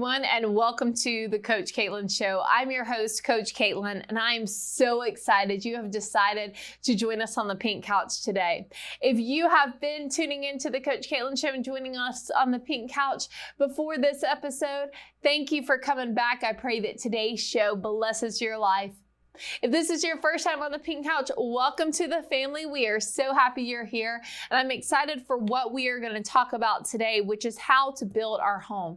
everyone, and welcome to the Koach Katlyn Show. I'm your host, Koach Katlyn, and I'm so excited you have decided to join us on the pink couch today. If you have been tuning into the Koach Katlyn Show and joining us on the pink couch before this episode, thank you for coming back. I pray that today's show blesses your life. If this is your first time on the pink couch, welcome to the family. We are so happy you're here, and I'm excited for what we are going to talk about today, which is how to build our home.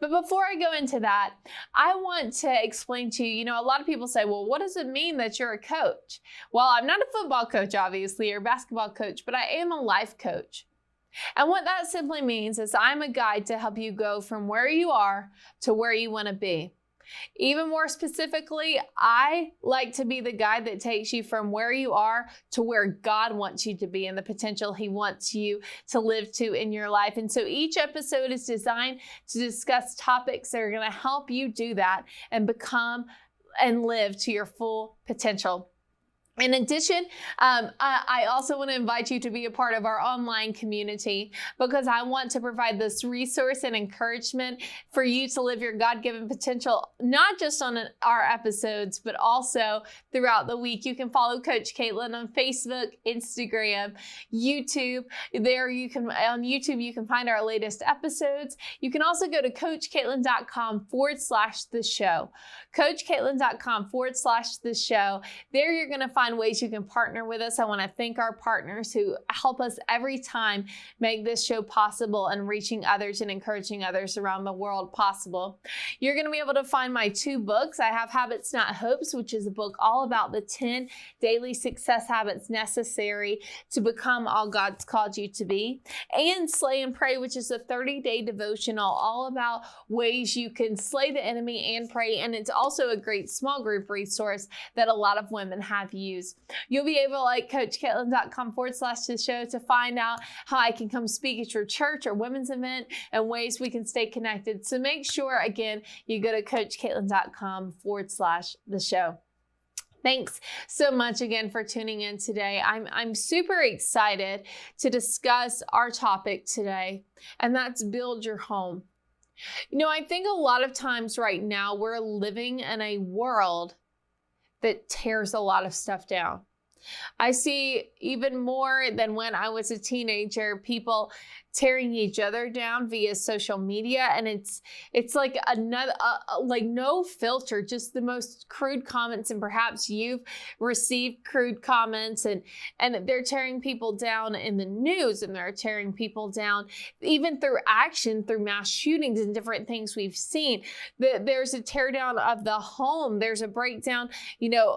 But before I go into that, I want to explain to you, a lot of people say, well, what does it mean that you're a coach? Well, I'm not a football coach, obviously, or basketball coach, but I am a life coach. And what that simply means is I'm a guide to help you go from where you are to where you want to be. Even more specifically, I like to be the guide that takes you from where you are to where God wants you to be and the potential He wants you to live to in your life. And so each episode is designed to discuss topics that are going to help you do that and become and live to your full potential. In addition, I also want to invite you to be a part of our online community because I want to provide this resource and encouragement for you to live your God-given potential, not just on our episodes, but also throughout the week. You can follow Koach Katlyn on Facebook, Instagram, YouTube. On YouTube, you can find our latest episodes. You can also go to koachkatlyn.com/the show. koachkatlyn.com/the show. There you're going to find ways you can partner with us. I want to thank our partners who help us every time make this show possible and reaching others and encouraging others around the world possible. You're going to be able to find my 2 books. I have Habits Not Hopes, which is a book all about the 10 daily success habits necessary to become all God's called you to be, and Slay and Pray, which is a 30-day devotional all about ways you can slay the enemy and pray. And it's also a great small group resource that a lot of women have used. You'll be able, like koachkatlyn.com/the show, to find out how I can come speak at your church or women's event and ways we can stay connected. So make sure, again, you go to koachkatlyn.com/the show. Thanks so much again for tuning in today. I'm super excited to discuss our topic today, and that's build your home. I think a lot of times right now we're living in a world that tears a lot of stuff down. I see even more than when I was a teenager, people tearing each other down via social media, and it's like another like no filter, just the most crude comments. And perhaps you've received crude comments, and they're tearing people down in the news, and they're tearing people down even through action, through mass shootings and different things we've seen. There's a tear down of the home. There's a breakdown.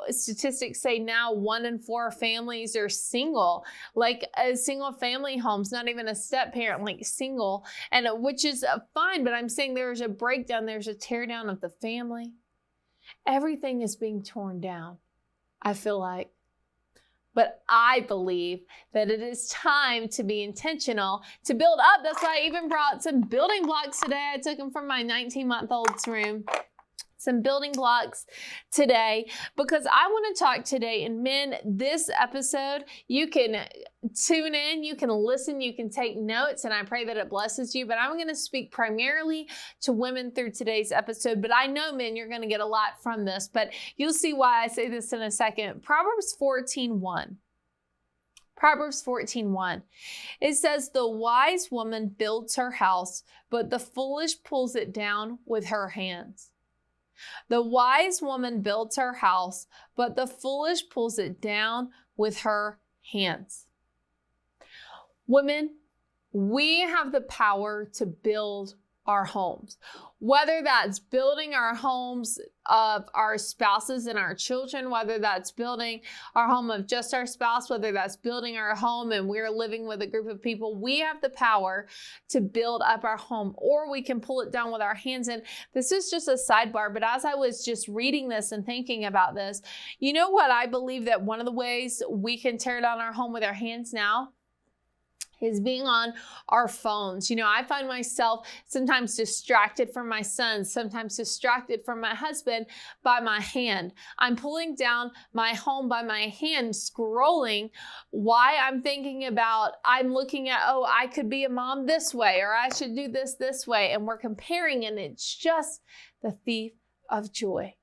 Statistics say now 1 in 4 families are single, like a single family homes, not even a step parent, like single, and which is fine, but I'm saying there's a breakdown, there's a tear down of the family. Everything is being torn down, I feel like. But I believe that it is time to be intentional, to build up. That's why I even brought some building blocks today. I took them from my 19-month-old's room. Some building blocks today, because I want to talk today. And men, this episode, you can tune in, you can listen, you can take notes, and I pray that it blesses you. But I'm going to speak primarily to women through today's episode. But I know, men, you're going to get a lot from this, but you'll see why I say this in a second. Proverbs 14:1. Proverbs 14:1. It says, "The wise woman builds her house, but the foolish pulls it down with her hands." The wise woman builds her house, but the foolish pulls it down with her hands. Women, we have the power to build our homes. Whether that's building our homes of our spouses and our children, whether that's building our home of just our spouse, whether that's building our home and we're living with a group of people, we have the power to build up our home, or we can pull it down with our hands. And this is just a sidebar, but as I was just reading this and thinking about this, you know what I believe that one of the ways we can tear down our home with our hands now is being on our phones. I find myself sometimes distracted from my son, sometimes distracted from my husband by my hand. I'm pulling down my home by my hand, scrolling. Why? I'm looking at, I could be a mom this way, or I should do this way. And we're comparing, and it's just the thief of joy.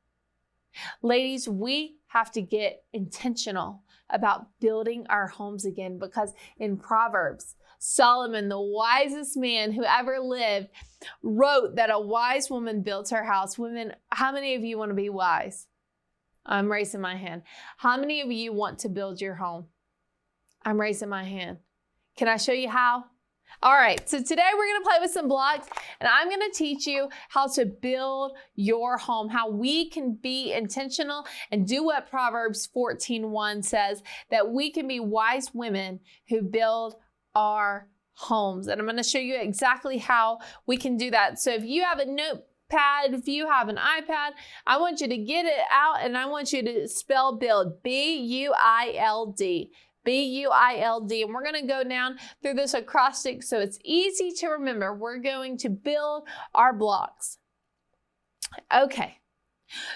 Ladies, we have to get intentional about building our homes again, because in Proverbs, Solomon, the wisest man who ever lived, wrote that a wise woman builds her house. Women, how many of you want to be wise? I'm raising my hand. How many of you want to build your home? I'm raising my hand. Can I show you how? All right, so today we're going to play with some blocks, and I'm going to teach you how to build your home, how we can be intentional and do what Proverbs 14:1 says, that we can be wise women who build our homes. And I'm going to show you exactly how we can do that. So if you have a notepad, if you have an iPad, I want you to get it out, and I want you to spell build, B-U-I-L-D. B-U-I-L-D. And we're going to go down through this acrostic so it's easy to remember. We're going to build our blocks. Okay.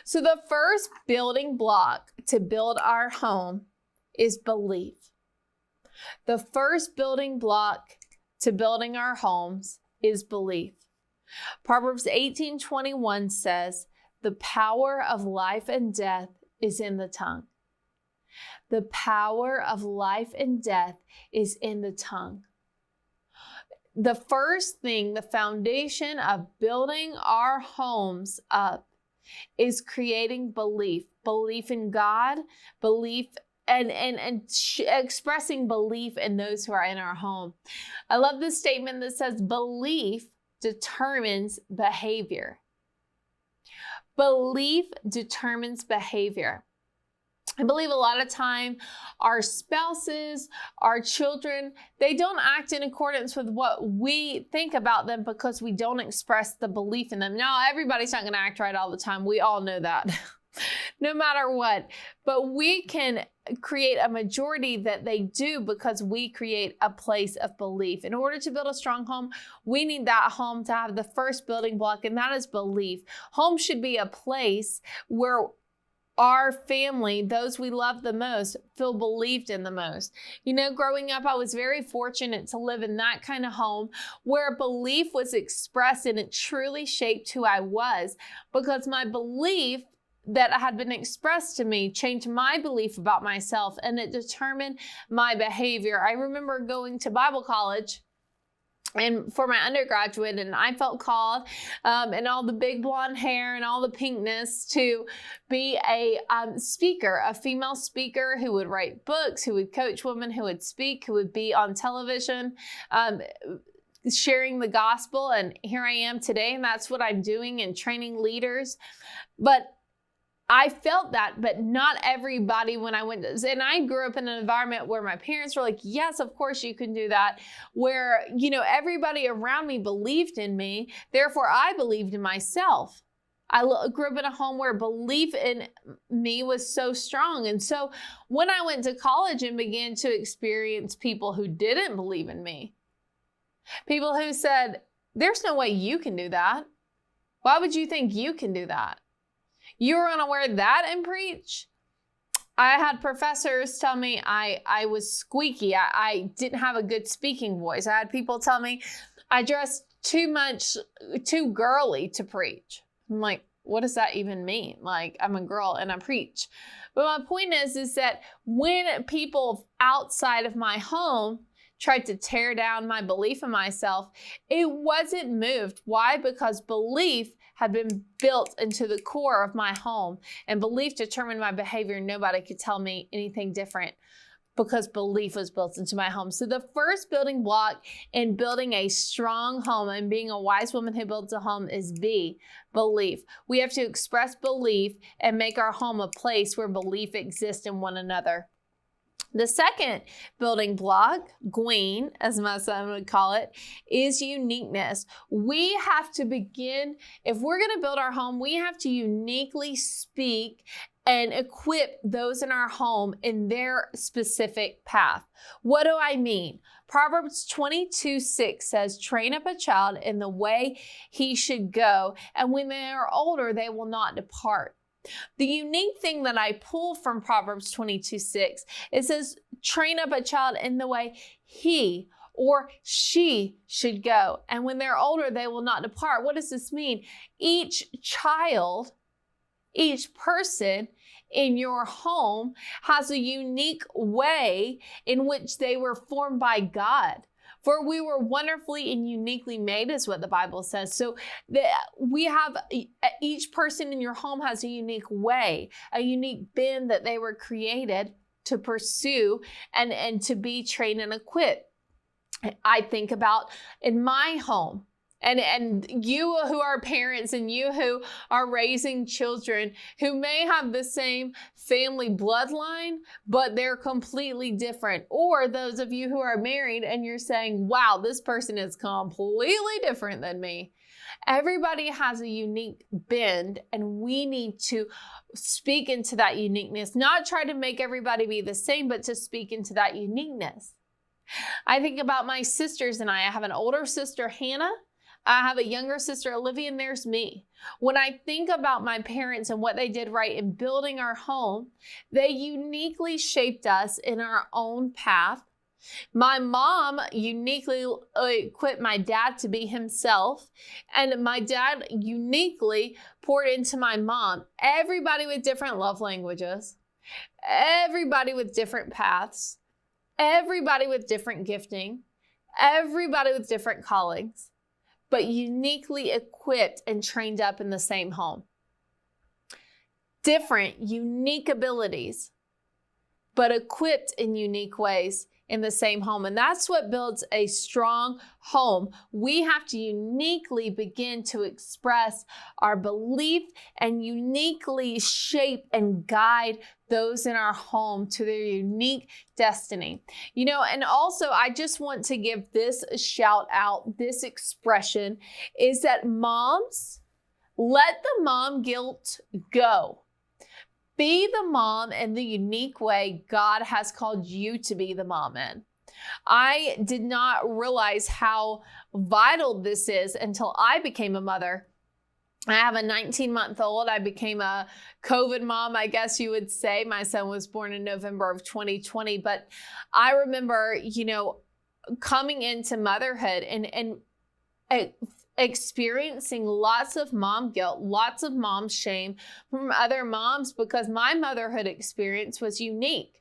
So the first building block to build our home is belief. The first building block to building our homes is belief. Proverbs 18:21 says, "The power of life and death is in the tongue." The power of life and death is in the tongue. The first thing, the foundation of building our homes up, is creating belief. Belief in God, belief and expressing belief in those who are in our home. I love this statement that says belief determines behavior. Belief determines behavior. I believe a lot of time our spouses, our children, they don't act in accordance with what we think about them because we don't express the belief in them. Now, everybody's not going to act right all the time. We all know that, no matter what. But we can create a majority that they do because we create a place of belief. In order to build a strong home, we need that home to have the first building block, and that is belief. Home should be a place where our family, those we love the most, feel believed in the most. Growing up, I was very fortunate to live in that kind of home where belief was expressed, and it truly shaped who I was, because my belief that had been expressed to me changed my belief about myself, and it determined my behavior. I remember going to Bible college and for my undergraduate, and I felt called, and all the big blonde hair and all the pinkness, to be a speaker, a female speaker who would write books, who would coach women, who would speak, who would be on television, sharing the gospel. And here I am today, and that's what I'm doing and training leaders. But I felt that, but not everybody when I went and I grew up in an environment where my parents were like, yes, of course you can do that. Where, everybody around me believed in me. Therefore, I believed in myself. I grew up in a home where belief in me was so strong. And so when I went to college and began to experience people who didn't believe in me, people who said, there's no way you can do that. Why would you think you can do that? You're going to wear that and preach? I had professors tell me I was squeaky. I didn't have a good speaking voice. I had people tell me I dressed too girly to preach. I'm like, what does that even mean? Like, I'm a girl and I preach. But my point is that when people outside of my home tried to tear down my belief in myself, it wasn't moved. Why? Because belief had been built into the core of my home, and belief determined my behavior. Nobody could tell me anything different because belief was built into my home. So the first building block in building a strong home and being a wise woman who builds a home is belief. We have to express belief and make our home a place where belief exists in one another. The second building block, Gween, as my son would call it, is uniqueness. We have to begin, if we're going to build our home, we have to uniquely speak and equip those in our home in their specific path. What do I mean? Proverbs 22:6 says, train up a child in the way he should go, and when they are older, they will not depart. The unique thing that I pull from Proverbs 22:6, it says, train up a child in the way he or she should go. And when they're older, they will not depart. What does this mean? Each child, each person in your home has a unique way in which they were formed by God. For we were wonderfully and uniquely made, is what the Bible says. So each person in your home has a unique way, a unique bend that they were created to pursue and to be trained and equipped. I think about in my home, and you who are parents and you who are raising children who may have the same family bloodline, but they're completely different. Or those of you who are married and you're saying, wow, this person is completely different than me. Everybody has a unique bend, and we need to speak into that uniqueness, not try to make everybody be the same, but to speak into that uniqueness. I think about my sisters and I have an older sister, Hannah. I have a younger sister, Olivia, and there's me. When I think about my parents and what they did right in building our home, they uniquely shaped us in our own path. My mom uniquely equipped my dad to be himself, and my dad uniquely poured into my mom. Everybody with different love languages, everybody with different paths, everybody with different gifting, everybody with different callings, but uniquely equipped and trained up in the same home. Different, unique abilities, but equipped in unique ways in the same home. And that's what builds a strong home. We have to uniquely begin to express our belief and uniquely shape and guide those in our home to their unique destiny. And also I just want to give this a shout out. This expression is that moms, let the mom guilt go. Be the mom in the unique way God has called you to be the mom in. I did not realize how vital this is until I became a mother. I have a 19-month-old. I became a COVID mom, I guess you would say. My son was born in November of 2020. But I remember, coming into motherhood and experiencing lots of mom guilt, lots of mom shame from other moms, because my motherhood experience was unique.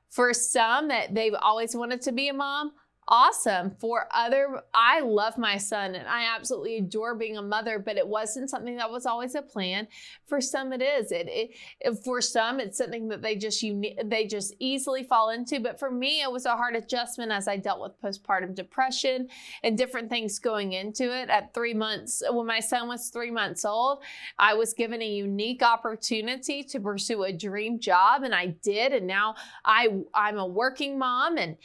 For some, that they've always wanted to be a mom, awesome. For I love my son and I absolutely adore being a mother, but it wasn't something that was always a plan. For some, it is. For some, it's something that they just easily fall into. But for me, it was a hard adjustment as I dealt with postpartum depression and different things going into it. At 3 months, when my son was 3 months old, I was given a unique opportunity to pursue a dream job, and I did. And now I'm a working mom, and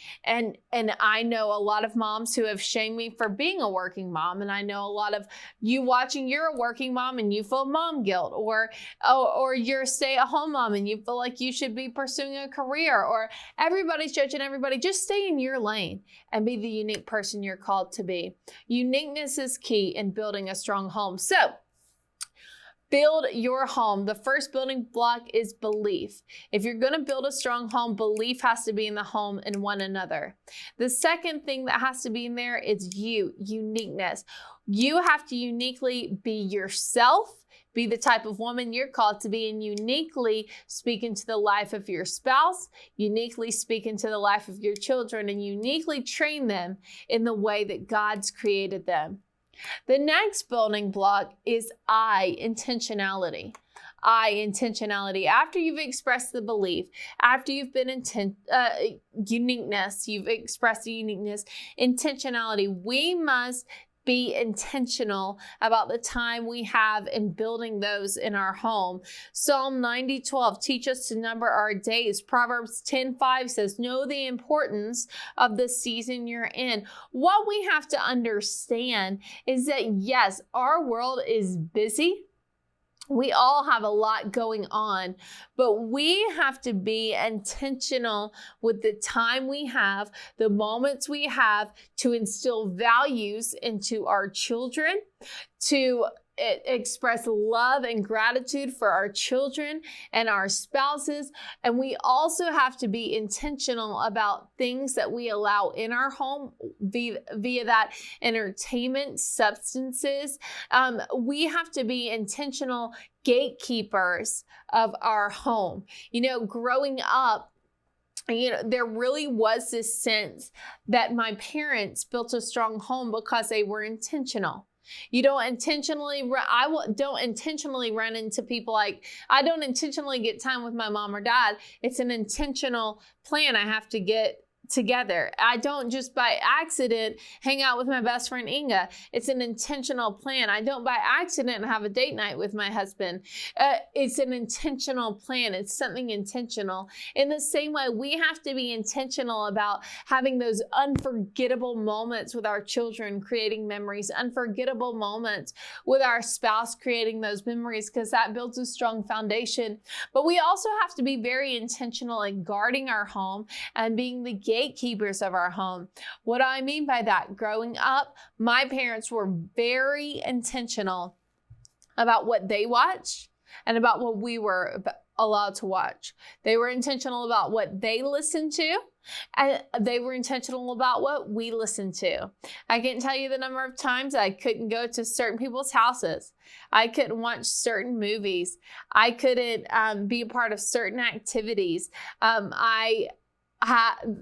I know a lot of moms who have shamed me for being a working mom. And I know a lot of you watching, you're a working mom and you feel mom guilt, or you're a stay-at-home mom and you feel like you should be pursuing a career, or everybody's judging everybody. Just stay in your lane and be the unique person you're called to be. Uniqueness is key in building a strong home. So, build your home. The first building block is belief. If you're going to build a strong home, belief has to be in the home and one another. The second thing that has to be in there is uniqueness. You have to uniquely be yourself, be the type of woman you're called to be, and uniquely speak into the life of your spouse, uniquely speak into the life of your children, and uniquely train them in the way that God's created them. The next building block is intentionality. After you've expressed the belief, after you've been uniqueness, you've expressed the uniqueness, intentionality. We must be intentional about the time we have in building those in our home. Psalm 90:12, teach us to number our days. Proverbs 10:5 says, know the importance of the season you're in. What we have to understand is that, yes, our world is busy. We all have a lot going on, but we have to be intentional with the time we have, the moments we have to instill values into our children, to express love and gratitude for our children and our spouses. And we also have to be intentional about things that we allow in our home via that entertainment, substances. We have to be intentional gatekeepers of our home. Growing up, there really was this sense that my parents built a strong home because they were intentional. You don't intentionally, don't intentionally run into people I don't intentionally get time with my mom or dad. It's an intentional plan I have to get together. I don't just by accident hang out with my best friend Inga. It's an intentional plan. I don't by accident have a date night with my husband. It's an intentional plan. It's something intentional. In the same way, we have to be intentional about having those unforgettable moments with our children, creating memories, unforgettable moments with our spouse, creating those memories, because that builds a strong foundation. But we also have to be very intentional in guarding our home and being the gatekeepers of our home. What do I mean by that? Growing up, my parents were very intentional about what they watched and about what we were allowed to watch. They were intentional about what they listened to, and they were intentional about what we listened to. I can't tell you the number of times I couldn't go to certain people's houses. I couldn't watch certain movies. I couldn't be a part of certain activities. I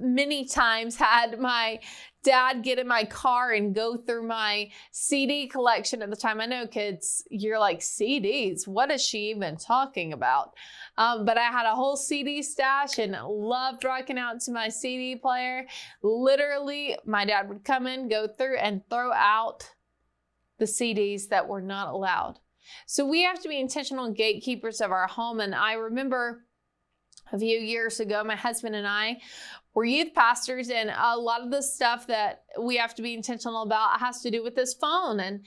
many times had my dad get in my car and go through my CD collection at the time. I know kids, you're like, CDs, what is she even talking about? But I had a whole CD stash and loved rocking out to my CD player. Literally, my dad would come in, go through and throw out the CDs that were not allowed. So we have to be intentional gatekeepers of our home. And I remember a few years ago, my husband and I were youth pastors, and a lot of the stuff that we have to be intentional about has to do with this phone. And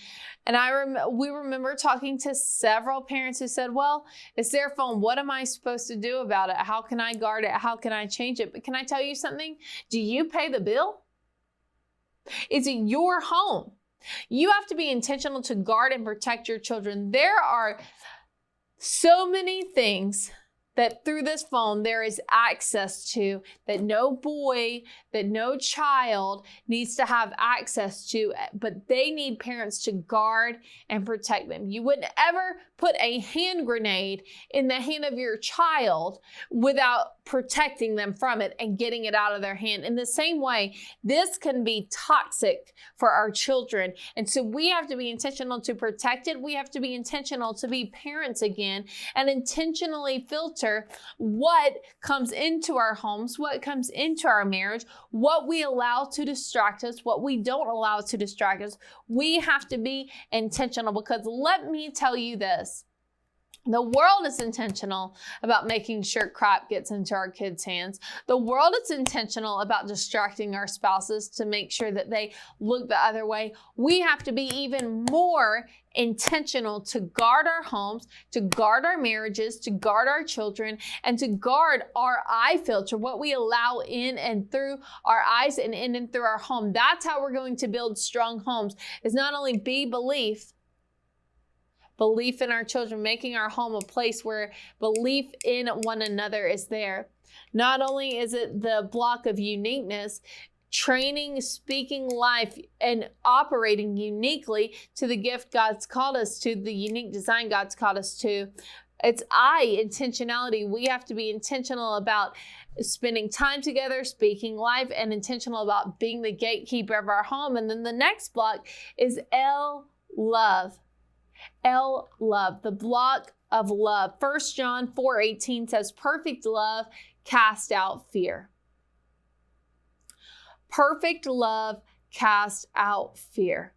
we remember talking to several parents who said, well, it's their phone. What am I supposed to do about it? How can I guard it? How can I change it? But can I tell you something? Do you pay the bill? It's your home. You have to be intentional to guard and protect your children. There are so many things that through this phone there is access to that no boy, that no child needs to have access to, but they need parents to guard and protect them. You wouldn't ever put a hand grenade in the hand of your child without protecting them from it and getting it out of their hand. In the same way, this can be toxic for our children. And so we have to be intentional to protect it. We have to be intentional to be parents again and intentionally filter what comes into our homes, what comes into our marriage, what we allow to distract us, what we don't allow to distract us. We have to be intentional, because let me tell you this. The world is intentional about making sure crap gets into our kids' hands. The world is intentional about distracting our spouses to make sure that they look the other way. We have to be even more intentional to guard our homes, to guard our marriages, to guard our children, and to guard our eye filter, what we allow in and through our eyes and in and through our home. That's how we're going to build strong homes, is not only belief in our children, making our home a place where belief in one another is there. Not only is it the block of uniqueness, training, speaking life, and operating uniquely to the gift God's called us to, the unique design God's called us to. It's intentionality. We have to be intentional about spending time together, speaking life, and intentional about being the gatekeeper of our home. And then the next block is love. Love, the block of love. 1 John 4:18 says, perfect love casts out fear. Perfect love casts out fear.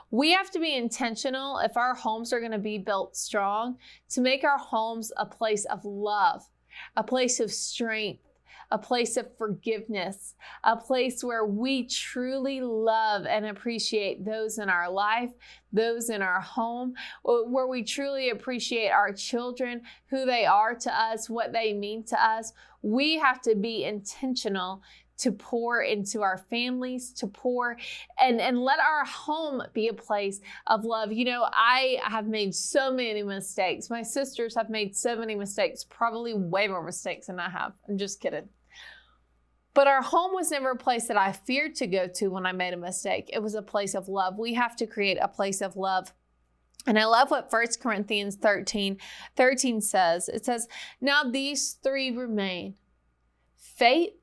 We have to be intentional, if our homes are going to be built strong, to make our homes a place of love, a place of strength, a place of forgiveness, a place where we truly love and appreciate those in our life, those in our home, where we truly appreciate our children, who they are to us, what they mean to us. We have to be intentional to pour into our families, to pour and let our home be a place of love. You know, I have made so many mistakes. My sisters have made so many mistakes, probably way more mistakes than I have. I'm just kidding. But our home was never a place that I feared to go to when I made a mistake. It was a place of love. We have to create a place of love. And I love what 1 Corinthians 13 says. It says, now these three remain: faith,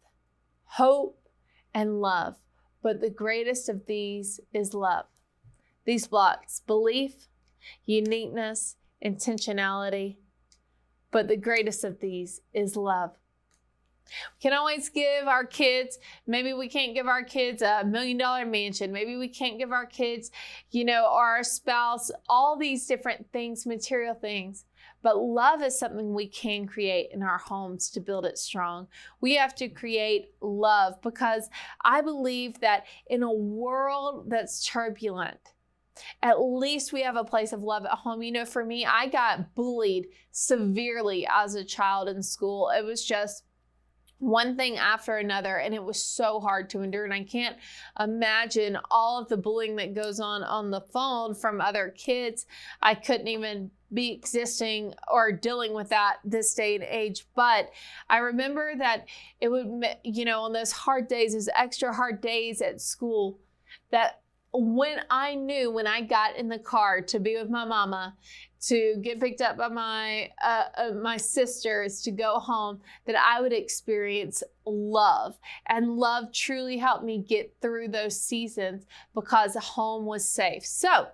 hope, and love. But the greatest of these is love. These blocks: belief, uniqueness, intentionality. But the greatest of these is love. We can always give our kids, maybe we can't give our kids $1 million mansion. Maybe we can't give our kids, our spouse, all these different things, material things. But love is something we can create in our homes to build it strong. We have to create love, because I believe that in a world that's turbulent, at least we have a place of love at home. For me, I got bullied severely as a child in school. It was just one thing after another, and it was so hard to endure. And I can't imagine all of the bullying that goes on the phone from other kids. I couldn't even be existing or dealing with that this day and age. But I remember that it would, on those hard days, those extra hard days at school, that when I got in the car to be with my mama, to get picked up by my sisters, to go home, that I would experience love. And love truly helped me get through those seasons, because home was safe. So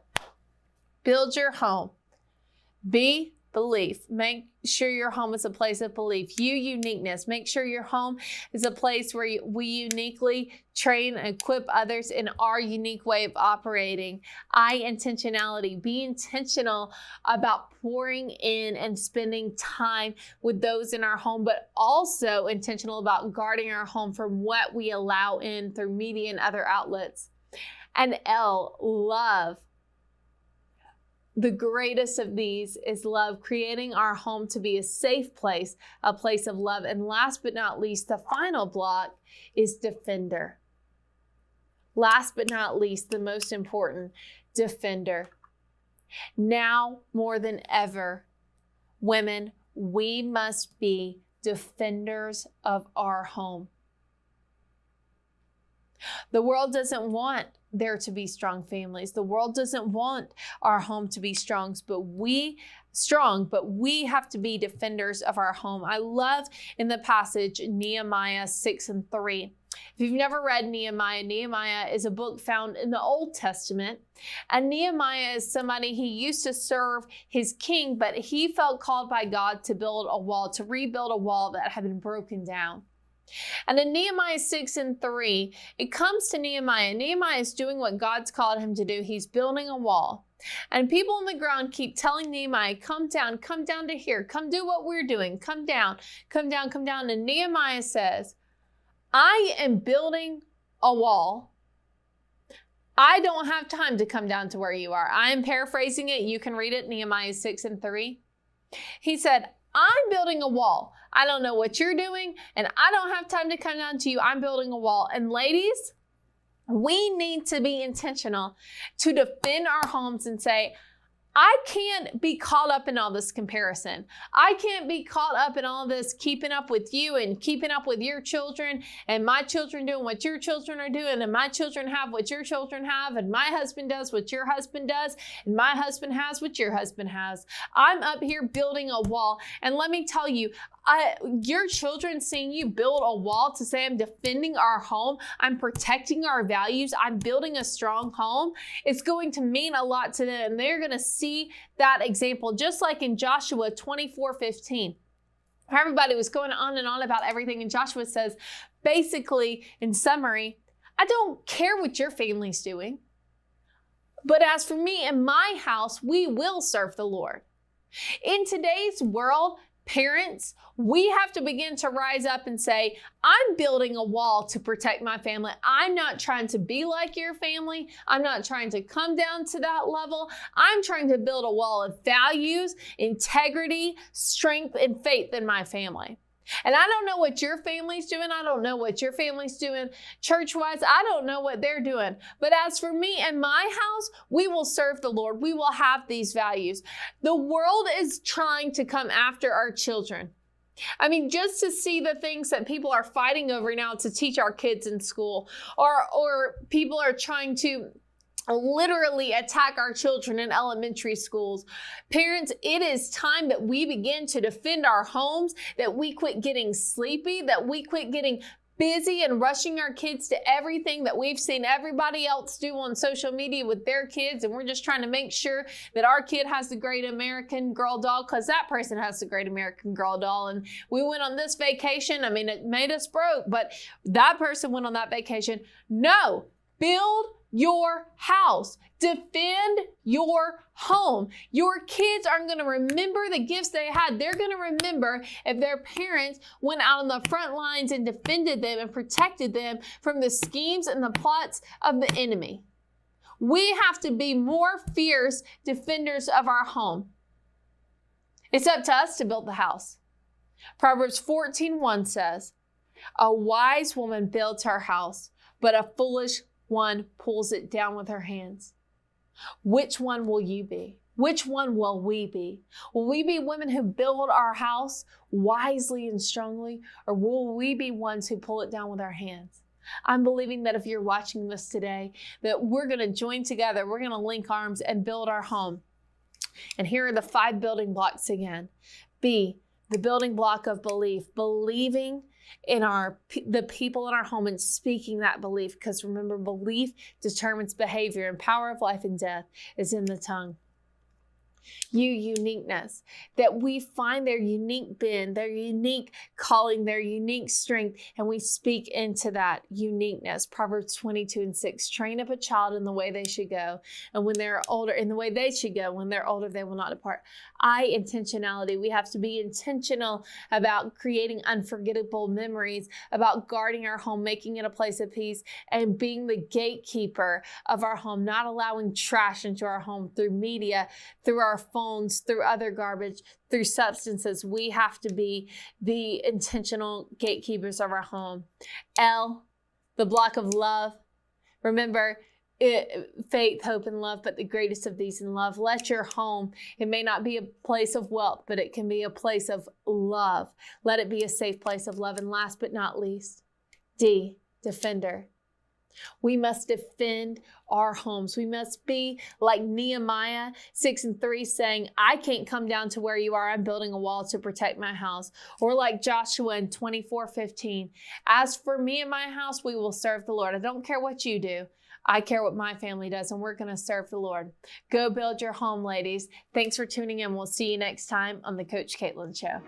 build your home. Be belief. Make sure your home is a place of belief. Uniqueness. Make sure your home is a place where we uniquely train and equip others in our unique way of operating. Intentionality. Be intentional about pouring in and spending time with those in our home, but also intentional about guarding our home from what we allow in through media and other outlets. And love. The greatest of these is love, creating our home to be a safe place, a place of love. And last but not least, the final block is defender. Last but not least, the most important, defender. Now more than ever, women, we must be defenders of our home. The world doesn't want there to be strong families. The world doesn't want our home to be strong, but we have to be defenders of our home. I love in the passage Nehemiah 6:3. If you've never read Nehemiah is a book found in the Old Testament. And Nehemiah is somebody, he used to serve his king, but he felt called by God to build a wall, to rebuild a wall that had been broken down. And in Nehemiah 6:3, it comes to Nehemiah. Nehemiah is doing what God's called him to do. He's building a wall. And people on the ground keep telling Nehemiah, come down to here. Come do what we're doing. Come down. And Nehemiah says, I am building a wall. I don't have time to come down to where you are. I am paraphrasing it. You can read it, Nehemiah 6:3. He said, I'm building a wall. I don't know what you're doing, and I don't have time to come down to you. I'm building a wall. And ladies, we need to be intentional to defend our homes and say, I can't be caught up in all this comparison. I can't be caught up in all this keeping up with you and keeping up with your children, and my children doing what your children are doing, and my children have what your children have, and my husband does what your husband does, and my husband has what your husband has. I'm up here building a wall. And let me tell you, your children seeing you build a wall to say, I'm defending our home, I'm protecting our values, I'm building a strong home, it's going to mean a lot to them. And they're going to see that example, just like in Joshua 24:15. Everybody was going on and on about everything. And Joshua says, basically, in summary, I don't care what your family's doing, but as for me and my house, we will serve the Lord. In today's world, Parents, we have to begin to rise up and say, I'm building a wall to protect my family. I'm not trying to be like your family. I'm not trying to come down to that level. I'm trying to build a wall of values, integrity, strength, and faith in my family. And I don't know what your family's doing. I don't know what your family's doing church-wise. I don't know what they're doing. But as for me and my house, we will serve the Lord. We will have these values. The world is trying to come after our children. I mean, just to see the things that people are fighting over now to teach our kids in school, or people are trying to literally attack our children in elementary schools. Parents, it is time that we begin to defend our homes, that we quit getting sleepy, that we quit getting busy and rushing our kids to everything that we've seen everybody else do on social media with their kids. And we're just trying to make sure that our kid has the great American Girl doll because that person has the great American Girl doll. And we went on this vacation. I mean, it made us broke, but that person went on that vacation. No, build your house. Defend your home. Your kids aren't going to remember the gifts they had. They're going to remember if their parents went out on the front lines and defended them and protected them from the schemes and the plots of the enemy. We have to be more fierce defenders of our home. It's up to us to build the house. Proverbs 14:1 says, "A wise woman builds her house, but a foolish one pulls it down with her hands." Which one will you be? Which one will we be? Will we be women who build our house wisely and strongly, or will we be ones who pull it down with our hands? I'm believing that if you're watching this today, that we're going to join together, we're going to link arms and build our home. And here are the 5 building blocks again. B, the building block of belief, believing in the people in our home and speaking that belief, because remember, belief determines behavior, and power of life and death is in the tongue. Uniqueness, that we find their unique bend, their unique calling, their unique strength, and we speak into that uniqueness. Proverbs 22:6, train up a child in the way they should go, and when they're older, in the way they should go, when they're older, they will not depart. Intentionality. We have to be intentional about creating unforgettable memories, about guarding our home, making it a place of peace, and being the gatekeeper of our home, not allowing trash into our home through media, through our phones, through other garbage, through substances. We have to be the intentional gatekeepers of our home. L, the block of love. Remember, faith, hope, and love, but the greatest of these in love. Let your home, it may not be a place of wealth, but it can be a place of love. Let it be a safe place of love. And last but not least, D, defender. We must defend our homes. We must be like Nehemiah 6:3 saying, I can't come down to where you are. I'm building a wall to protect my house. Or like Joshua in 24:15, as for me and my house, we will serve the Lord. I don't care what you do. I care what my family does, and we're going to serve the Lord. Go build your home, ladies. Thanks for tuning in. We'll see you next time on the Koach Katlyn Show.